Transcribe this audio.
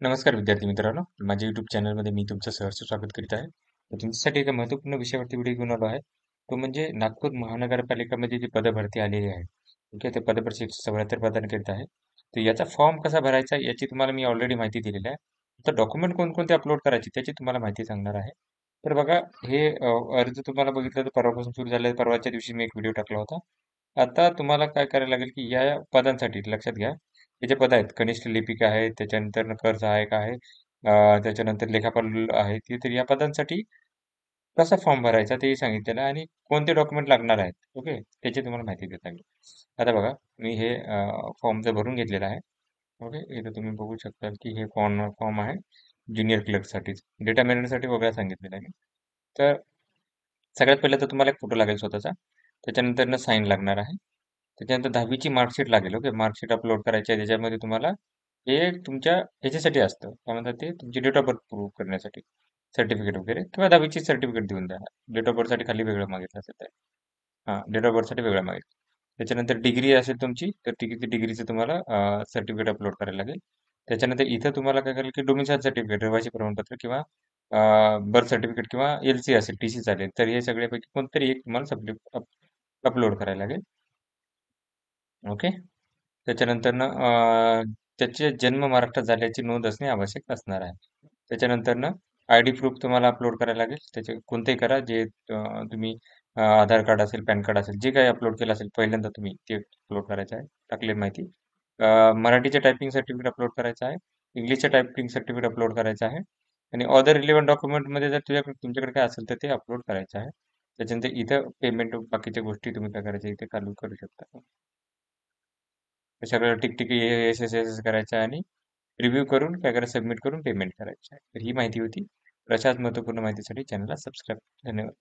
नमस्कार विद्यार्थी मित्रांनो, माझ्या YouTube चॅनलमध्ये मी तुमचं सहर्ष स्वागत करीत आहे. तर तुमच्यासाठी एका महत्त्वपूर्ण विषयावरती व्हिडिओ घेऊन आलो आहे. तो म्हणजे नागपूर महानगरपालिकामध्ये जी पदभरती आलेली आहे. ओके, ते पदपरीक्षेची 74 प्रदान करीत आहे. तर याचा फॉर्म कसा भरायचा याची तुम्हाला मी ऑलरेडी माहिती दिलेली आहे. तर डॉक्युमेंट कोणकोणते अपलोड करायचे त्याची तुम्हाला माहिती सांगणार आहे. तर बघा, हे अर्ज तुम्हाला बघितलं तर परवापासून सुरू झाले. परवाच्या दिवशी मी एक व्हिडिओ टाकला होता. आता तुम्हाला काय करायला लागेल की या पदांसाठी लक्षात घ्या. हे जे पद आहेत, कनिष्ठ लिपिक आहे, त्याच्यानंतर कर सहाय्यक आहे, त्याच्यानंतर लेखापाल आहे. तर या पदांसाठी कसा फॉर्म भरायचा तेही सांगितलेलं आहे आणि कोणते डॉक्युमेंट लागणार आहेत. ओके, त्याची तुम्हाला माहिती देत आहे. आता बघा, मी हे फॉर्म जर भरून घेतलेला आहे. ओके, इथं तुम्ही बघू शकता की हे फॉर्म फॉर्म आहे ज्युनियर क्लर्कसाठीच. डेटा मॅनेजरसाठी वगैरे सांगितलेलं आहे मी. तर सगळ्यात पहिलं तर तुम्हाला एक फोटो लागेल स्वतःचा. त्याच्यानंतर साईन लागणार आहे. त्याच्यानंतर 10वीची मार्कशीट लागेल. ओके, मार्कशीट अपलोड करायची आहे. त्याच्यामध्ये तुम्हाला हे तुमच्या ह्याच्यासाठी असतं, काय म्हणतात ते, तुमची डेट ऑफ बर्थ प्रूव्ह करण्यासाठी सर्टिफिकेट वगैरे, किंवा 10वीची सर्टिफिकेट देऊन द्या. डेट ऑफ बर्थसाठी खाली वेगळं मागितलं असेल तर हां, डेट ऑफ बर्थसाठी वेगळं मागितलं. त्याच्यानंतर डिग्री असेल तुमची, तर डिग्रीचं तुम्हाला सर्टिफिकेट अपलोड करायला लागेल. त्याच्यानंतर इथं तुम्हाला काय करेल की डोमिसाईल सर्टिफिकेट, रहिवासी प्रमाणपत्र, किंवा बर्थ सर्टिफिकेट, किंवा LC असेल, TC चालेल. तर हे सगळ्यापैकी कोणतरी एक तुम्हाला अपलोड करायला लागेल. ओके. त्याच्यानंतर त्याचे जन्म महाराष्ट्रात झाल्याची नोंद असणे आवश्यक असणार आहे. त्याच्यानंतर ID प्रूफ तुम्हाला अपलोड करायला लागेल. त्याचे कोणतेही करा, जे तुम्ही आधार कार्ड असेल, पॅन कार्ड असेल, जे काही अपलोड केलं असेल पहिल्यांदा तुम्ही ते अपलोड करायचं आहे, टाकलेली माहिती. मराठीचे टायपिंग सर्टिफिकेट अपलोड करायचं आहे. इंग्लिशचे टायपिंग सर्टिफिकेट अपलोड करायचं आहे. आणि अदर रिलेव्हंट डॉक्युमेंटमध्ये जर तुमच्याकडे काय असेल तर ते अपलोड करायचं आहे. त्याच्यानंतर इथं पेमेंट बाकीच्या गोष्टी तुम्ही काय करायच्या इथे चालू करू शकता. हे सगळं tick S S S S करायचं आहे आणि रिव्ह्यू करून काय करायचं, सबमिट करून पेमेंट करायचं आहे. तर ही माहिती होती. तर अशाच महत्त्वपूर्ण माहितीसाठी चॅनलला सबस्क्राईब. धन्यवाद.